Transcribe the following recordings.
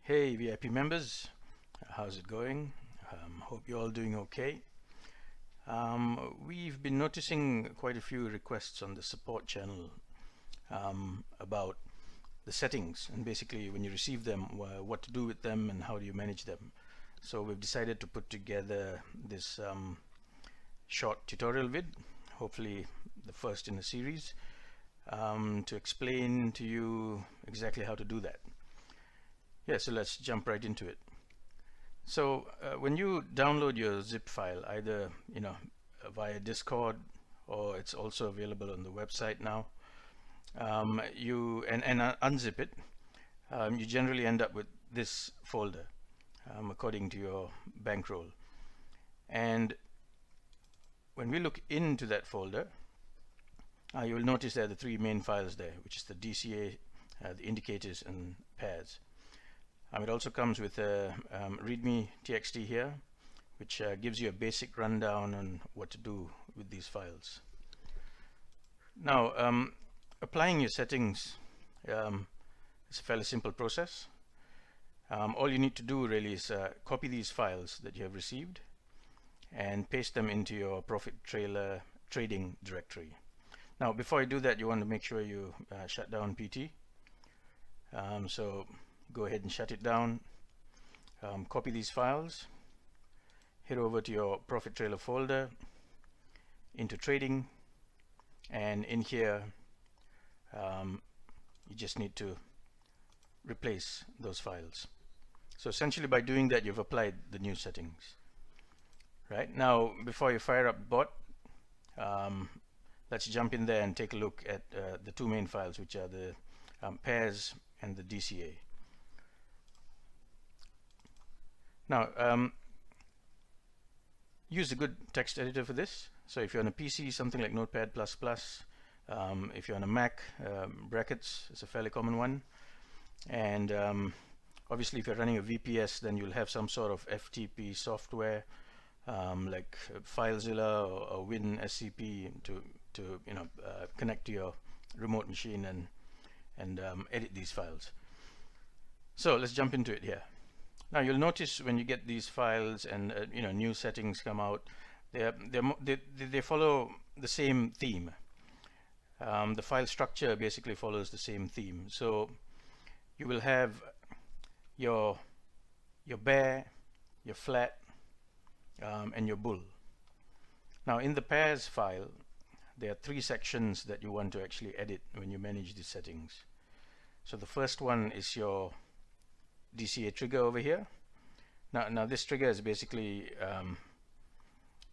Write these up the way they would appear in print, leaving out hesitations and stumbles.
Hey VIP members, how's it going? Hope you're all doing okay. We've been noticing quite a few requests on the support channel about the settings and basically when you receive them, what to do with them and how do you manage them. So we've decided to put together this short tutorial vid, hopefully the first in a series, to explain to you exactly how to do that. Yeah, so let's jump right into it. So when you download your zip file, either via Discord or it's also available on the website now, you unzip it, you generally end up with this folder according to your bankroll. And when we look into that folder, you will notice there are the three main files there, which is the DCA, the indicators, and pairs. It also comes with a readme txt here, which gives you a basic rundown on what to do with these files. Now, applying your settings is a fairly simple process. All you need to do really is copy these files that you have received and paste them into your profit trailer trading directory. Now, before you do that, you want to make sure you shut down PT. So go ahead and shut it down, copy these files, head over to your profit trailer folder, into trading, and in here you just need to replace those files. So essentially by doing that you've applied the new settings. Right now, before you fire up bot, let's jump in there and take a look at the two main files, which are the pairs and the DCA. Now, use a good text editor for this. So if you're on a PC, something like Notepad++. If you're on a Mac, brackets is a fairly common one. And obviously, if you're running a VPS, then you'll have some sort of FTP software like FileZilla or WinSCP to connect to your remote machine and edit these files. So let's jump into it here. Now you'll notice when you get these files and new settings come out, they follow the same theme. The file structure basically follows the same theme. So you will have your bear, your flat, and your bull. Now in the pairs file, there are three sections that you want to actually edit when you manage these settings. So the first one is your DCA trigger over here. Now this trigger is basically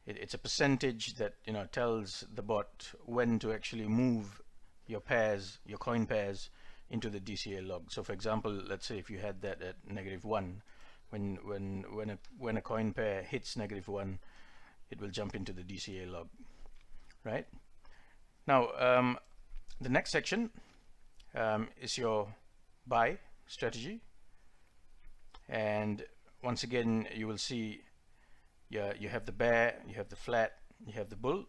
it's a percentage that tells the bot when to actually move your pairs, your coin pairs, into the DCA log. So for example, let's say if you had that at -1, when a coin pair hits -1, it will jump into the DCA log, right? Now the next section is your buy strategy. And once again, you will see you have the bear, you have the flat, you have the bull,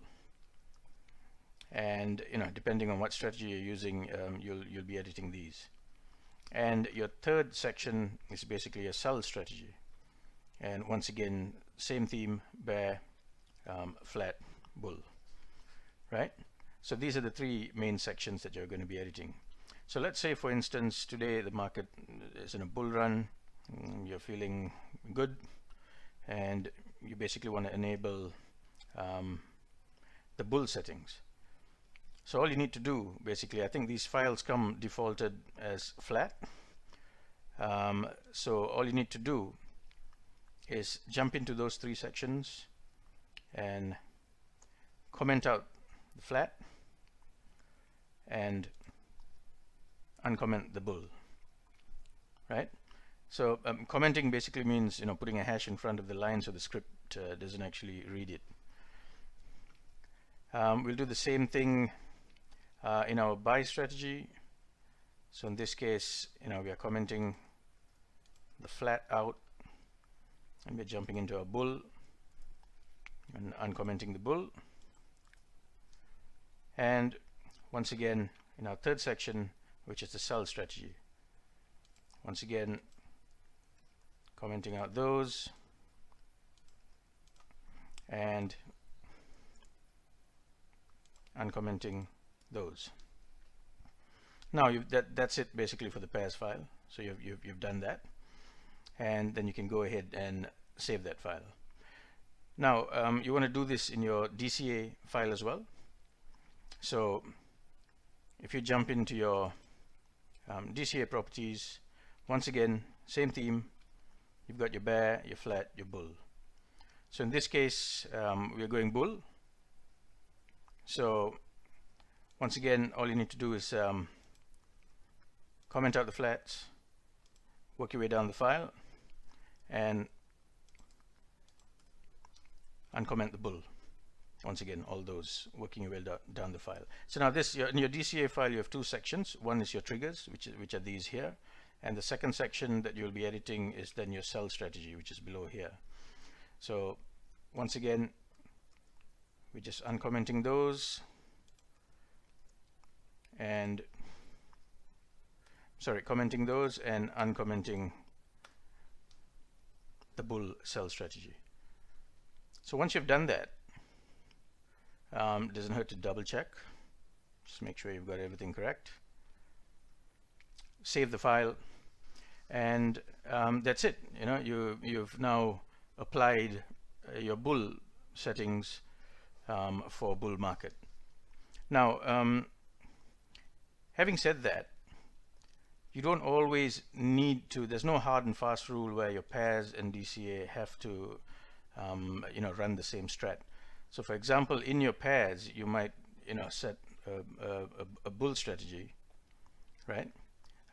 and depending on what strategy you're using, you'll be editing these. And your third section is basically a sell strategy, and once again, same theme: bear, flat, bull, right? So these are the three main sections that you're going to be editing. So let's say, for instance, today the market is in a bull run. You're feeling good and you basically want to enable the bull settings. So all you need to do, basically, I think these files come defaulted as flat. So all you need to do is jump into those three sections and comment out the flat and uncomment the bull, right? So commenting basically means putting a hash in front of the line so the script doesn't actually read it. We'll do the same thing in our buy strategy. So in this case, we are commenting the flat out, and we're jumping into a bull and uncommenting the bull. And once again, in our third section, which is the sell strategy, once again commenting out those, and uncommenting those. Now that's it basically for the pairs file. So you've done that, and then you can go ahead and save that file. Now you want to do this in your DCA file as well. So if you jump into your DCA properties, once again, same theme. You've got your bear, your flat, your bull. So in this case, we're going bull. So once again, all you need to do is comment out the flats, work your way down the file, and uncomment the bull. Once again, all those working your way down the file. So now this, in your DCA file, you have two sections. One is your triggers, which are these here, and the second section that you'll be editing is then your cell strategy, which is below here. So once again, we're just uncommenting those, and commenting those and uncommenting the bull cell strategy. So once you've done that, it doesn't hurt to double check. Just make sure you've got everything correct. Save the file, and that's it. You know, you've now applied your bull settings for bull market. Now, having said that, you don't always need to. There's no hard and fast rule where your pairs and DCA have to run the same strat. So for example, in your pairs, you might set a bull strategy, right?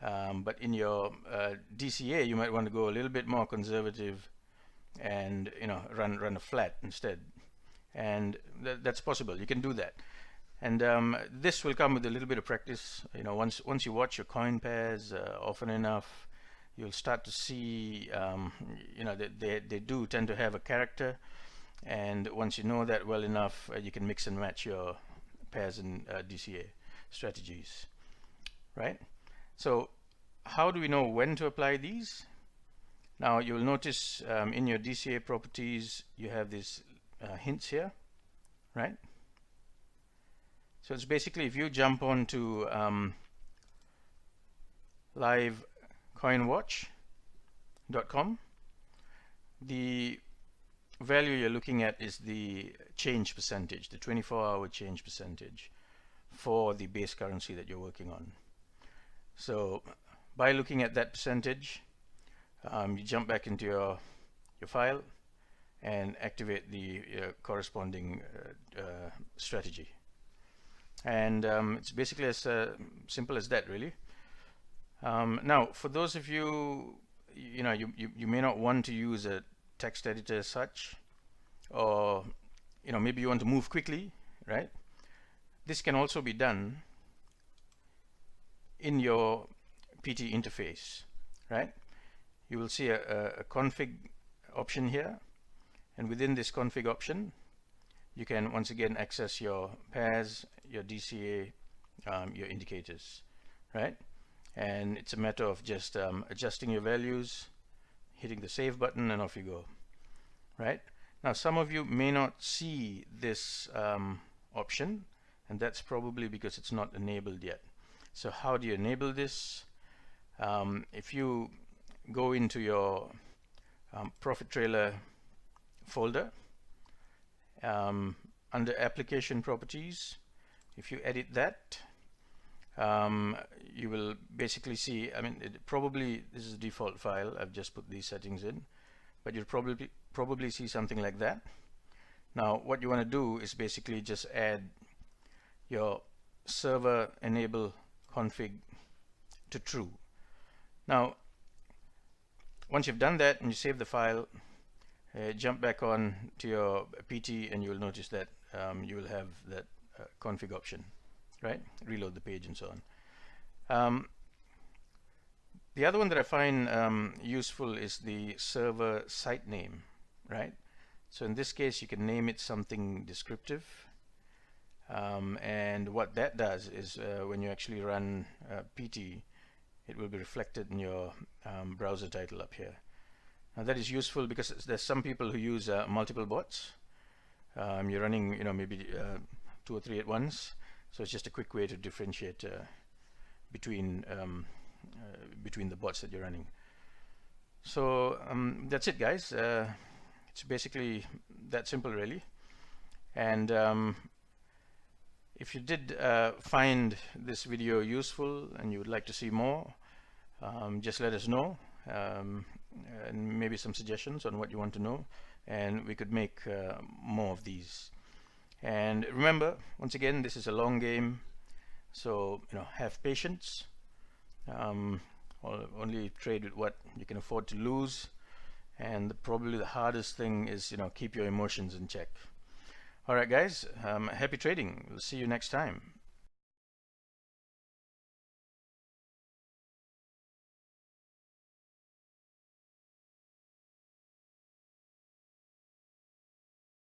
But in your DCA, you might want to go a little bit more conservative and run a flat instead, and that's possible. You can do that, and this will come with a little bit of practice. Once you watch your coin pairs often enough, you'll start to see they do tend to have a character, and once you know that well enough, you can mix and match your pairs and DCA strategies, right? So how do we know when to apply these? Now you'll notice in your DCA properties you have these hints here, right? So it's basically, if you jump on to livecoinwatch.com, the value you're looking at is the change percentage, the 24-hour change percentage for the base currency that you're working on. So by looking at that percentage, you jump back into your file and activate the corresponding strategy. And it's basically as simple as that, really. Now, for those of you, you may not want to use a text editor as such, or maybe you want to move quickly, right? This can also be done in your PT interface, right? You will see a config option here, and within this config option, you can once again access your pairs, your DCA, your indicators, right? And it's a matter of just adjusting your values, hitting the save button, and off you go, right? Now some of you may not see this option, and that's probably because it's not enabled yet. So how do you enable this? If you go into your profit trailer folder, under application properties, if you edit that, you will basically see, this is a default file, I've just put these settings in, but you'll probably see something like that. Now what you want to do is basically just add your server enable config to true. Now once you've done that and you save the file, jump back on to your PT, and you'll notice that you will have that config option, right? Reload the page and so on. The other one that I find useful is the server site name, right? So in this case, you can name it something descriptive, and what that does is when you actually run PT, it will be reflected in your browser title up here. That is useful because there's some people who use multiple bots. You're running, maybe 2 or 3 at once, so it's just a quick way to differentiate between the bots that you're running. So that's it, guys. It's basically that simple, really. And if you did find this video useful and you would like to see more, just let us know, and maybe some suggestions on what you want to know, and we could make more of these. And remember, once again, this is a long game, so have patience. Only trade with what you can afford to lose, and probably the hardest thing is keep your emotions in check. Alright guys, happy trading. We'll see you next time.